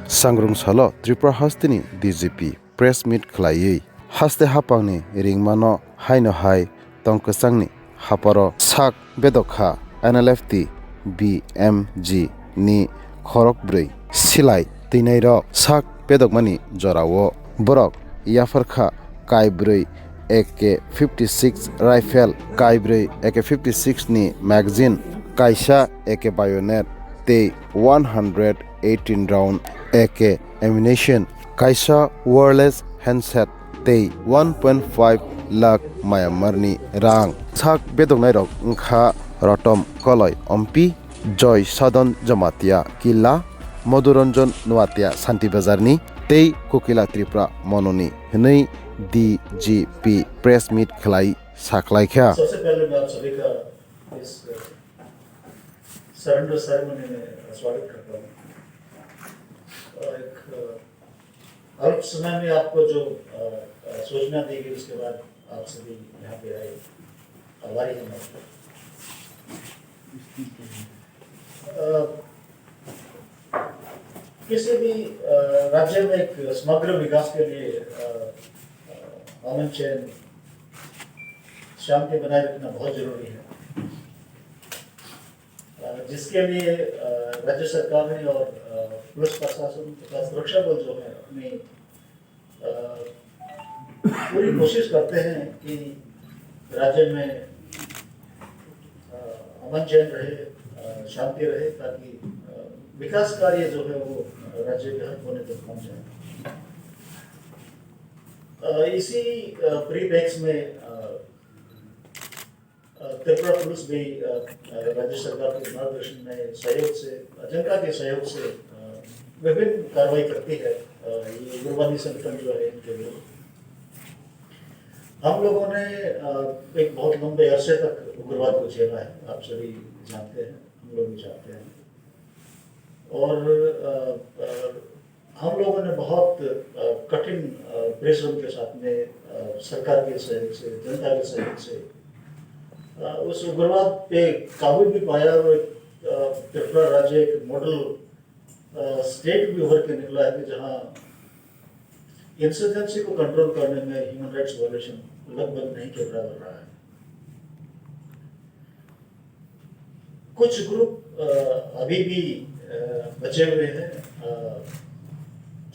Sangrung salo Tripura hastini DGP press meet khlaiui haste hapangni ringmano haino hai tongkasangni haparo sak Bedokha Nlft BMG ni Khorok Brui silai tinairok sak bedokmani jorao borok yafarkha kai Brui AK-56 rifle kai Brui AK-56 ni magazine kaisa AK bayonet tei 118 round AK ammunition kaisa wireless handset tei 1.5 lakh Myanmar ni rang sak bedoknai rok wngkha rotom koloi ompi joy sadon jamatia kila moduranjan nuatia santi bazarni tei kokila Tripura mononi hnei DGP press meet khlai saklaikha। सबसे पहले मैं आप सभी का इस surrender ceremony में स्वागत करता हूँ। एक अल्प समय में आपको जो सूचना दी गई उसके बाद आप सभी यहाँ पे आए, आभारी हैं आपका। किसी भी राज्य में एक समग्र विकास के लिए अमन चैन शांति बनाए रखना बहुत जरूरी है, जिसके लिए राज्य सरकार ने और पुलिस प्रशासन तथा सुरक्षा बल जो है अपनी पूरी कोशिश करते हैं कि राज्य में अमन चैन रहे, शांति रहे, ताकि विकास कार्य जो है वो राज्य के हर कोने तक पहुंच जाए। इसी परिप्रेक्ष्य में त्रिपुरा पुलिस भी राज्य सरकार के मार्गदर्शन में सहयोग से, जनता के सहयोग से विभिन्न कार्रवाई करती है। ये उग्रवादी संगठन जो है इनके विरुद्ध हम लोगों ने एक बहुत लंबे अरसे तक उग्रवाद को झेला है, आप सभी जानते हैं, हम लोग भी जानते हैं। और हम लोगों ने बहुत कठिन परिश्रम के साथ में सरकार के सहयोग से, जनता के सहयोग से उस उग्रवाद पे काबू भी पाया और त्रिपुरा राज्य एक मॉडल स्टेट भी उभर के निकला है कि जहाँ इंसर्जेंसी को कंट्रोल करने में ह्यूमन राइट्स वायलेशन लगभग नहीं के बराबर रहा है। कुछ ग्रुप अभी भी बचे हुए हैं,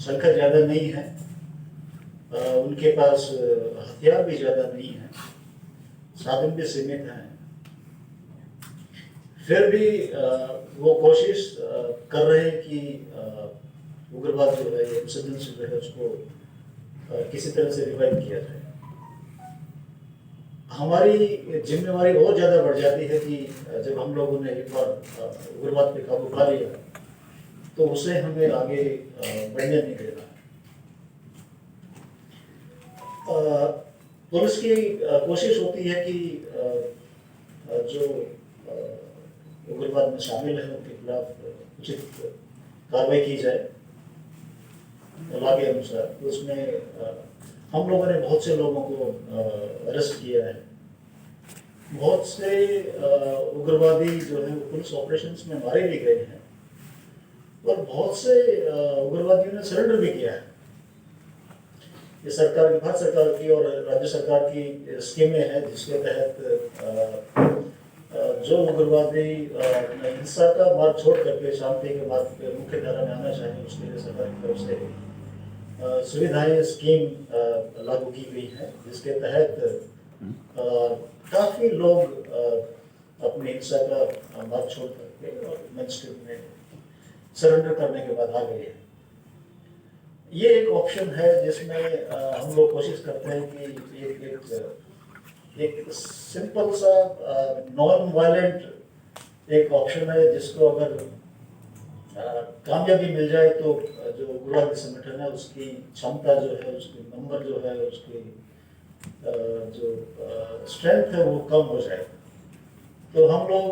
संख्या ज्यादा नहीं है, उनके पास हथियार भी ज्यादा नहीं है, साधन भी सीमित हैं, फिर भी वो कोशिश कर रहे हैं कि उग्रवाद जो है, इंसर्जेंसी जो है उसको किसी तरह से रिवाइव किया जाए। हमारी जिम्मेवारी और ज्यादा बढ़ जाती है कि जब हम लोगों ने एक बार उग्रवाद पे काबू पा लिया तो उसे हमें आगे बढ़ने नहीं देना। पुलिस की कोशिश होती है कि जो उग्रवाद में शामिल है उनके खिलाफ उचित कार्रवाई की जाए लॉ के अनुसार। उसमें हम लोगों ने बहुत से लोगों को अरेस्ट किया है, बहुत से उग्रवादी जो है पुलिस ऑपरेशंस में मारे भी गए हैं और बहुत से उग्रवादियों ने सरेंडर भी किया है। ये सरकार की, भारत सरकार की और राज्य सरकार की स्कीमें हैं जिसके तहत जो उग्रवादी हिंसा का मार्ग छोड़ करके शांति के मार्ग पे मुख्य धारा में आना चाहिए, उसके लिए सरकार की तरफ से सुविधाएं, स्कीम लागू की गई है, जिसके तहत काफी लोग अपनी हिंसा का मार्ग छोड़ करके और मेनस्ट्रीम में सरेंडर करने के बाद आ गए हैं। ये एक ऑप्शन है जिसमें हम लोग कोशिश करते हैं कि एक सिंपल सा नॉन वायलेंट एक ऑप्शन है जिसको अगर कामयाबी मिल जाए तो जो उग्रवादी संगठन है उसकी क्षमता जो है, उसकी नंबर जो है, उसकी जो स्ट्रेंथ है वो कम हो जाए। तो हम लोग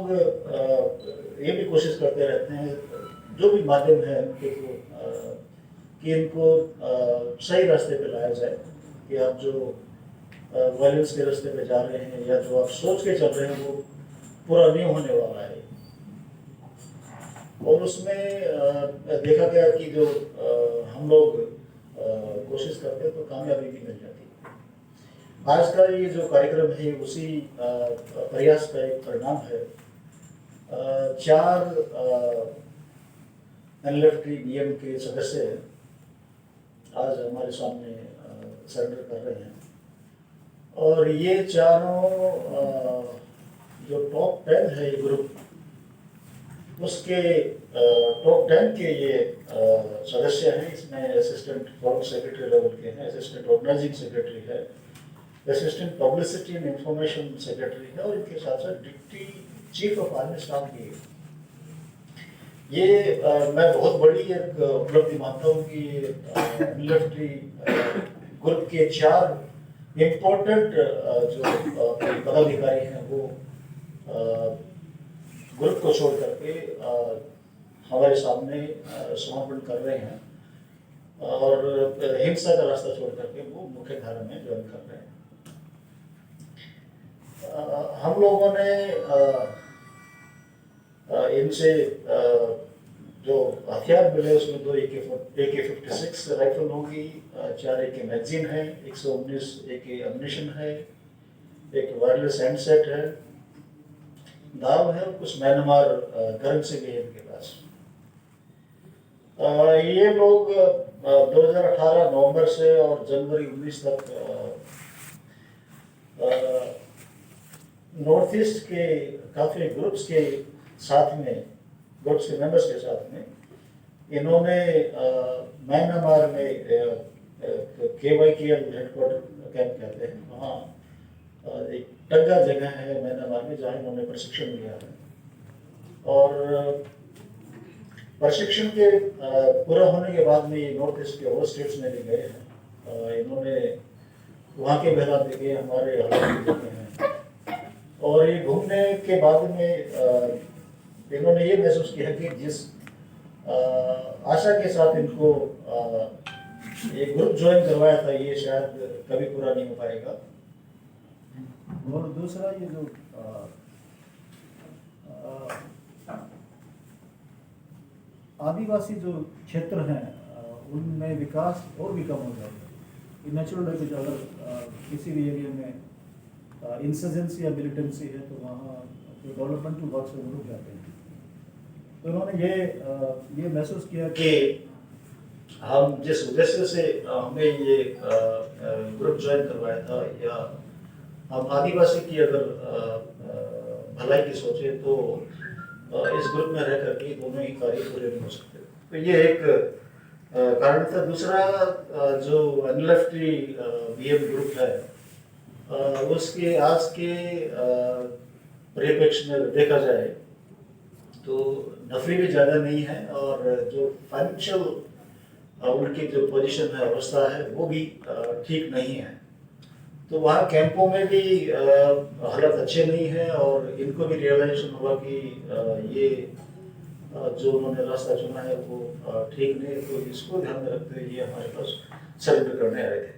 ये भी कोशिश करते रहते हैं जो भी माध्यम है कि इनको सही रास्ते पे लाया जाए, कि आप जो वायलेंस के रास्ते पे जा रहे हैं या जो आप सोच के चल रहे हैं वो पूरा नहीं होने वाला है। और उसमें देखा गया कि जो हम लोग कोशिश करते हैं तो कामयाबी भी मिल जाती है। आज का ये जो कार्यक्रम है उसी प्रयास का एक परिणाम है। 4 एनएलएफटी बीएम के सदस्य आज हमारे सामने सरेंडर कर रहे हैं और ये चारों जो टॉप 10 है ये ग्रुप, उसके टॉप 10 के ये सदस्य हैं। इसमें असिस्टेंट फॉरेन सेक्रेटरी लेवल के हैं, असिस्टेंट ऑर्गेनाइजिंग सेक्रेटरी है, assistant publicity and information secretary है और इनके साथ साथ deputy chief of army staff भी है। ये मैं बहुत बड़ी एक उपलब्धि मानता हूँ कि एनएलएफटी ग्रुप के 4 इम्पोर्टेंट जो पदाधिकारी हैं वो ग्रुप को छोड़ करके हमारे सामने समर्पण कर रहे हैं और हिंसा का रास्ता छोड़ करके वो मुख्य धारा में ज्वाइन कर रहे हैं। हम लोगों ने इनसे जो हथियार मिले उसमें 2 AK-56 राइफल होगी, 4 AK मैगजीन है, 119 AK अम्यूनिशन है, एक वायरलेस हैंडसेट है, दाव है और कुछ म्यांमार करेंसी भी है इनके पास। ये लोग 2018 नवंबर से और जनवरी 19 तक नॉर्थ ईस्ट के काफ़ी ग्रुप्स के साथ में, ग्रुप्स के मेंबर्स के साथ में इन्होंने म्यांमार में KYKL हेडक्वार्टर कैंप कहते हैं, वहाँ एक टग्गा जगह है म्यांमार में जहाँ इन्होंने प्रशिक्षण लिया है और प्रशिक्षण के पूरा होने के बाद में ये नॉर्थ ईस्ट के और स्टेट्स में भी गए हैं। इन्होंने वहाँ के भी हालात देखे, हमारे हालात भी देखे हैं और ये घूमने के बाद में इन्होंने ये महसूस किया कि जिस आशा के साथ इनको ये ग्रुप ज्वाइन करवाया था ये शायद कभी पूरा नहीं हो पाएगा। और दूसरा ये जो आदिवासी जो क्षेत्र हैं उनमें विकास और भी कम हो जाएगा। ये नेचुरल है कि अगर किसी भी एरिया में इंसर्जेंसी या मिलिटेंसी है तो वहाँ जो डेवलपमेंटल वर्क से वो रुक जाते हैं। तो उन्होंने ये महसूस किया कि हम जिस उद्देश्य से हमें ये ग्रुप ज्वाइन करवाया था या हम आदिवासी की अगर भलाई की सोचे तो इस ग्रुप में रह करके दोनों ही कार्य पूरे नहीं हो सकते। तो ये एक कारण था। दूसरा जो एनएलएफटी बीएम ग्रुप है उसके आज के परिप्रेक्ष्य में देखा जाए तो नफरी भी ज़्यादा नहीं है और जो फाइनेंशियल उनकी जो पोजीशन है, अवस्था है वो भी ठीक नहीं है। तो वहाँ कैंपों में भी हालत अच्छे नहीं है और इनको भी रियलाइजेशन हुआ कि ये जो उन्होंने रास्ता चुना है वो ठीक नहीं है। तो इसको ध्यान में रखते हुए ये हमारे पास सरेंडर करने आए थे।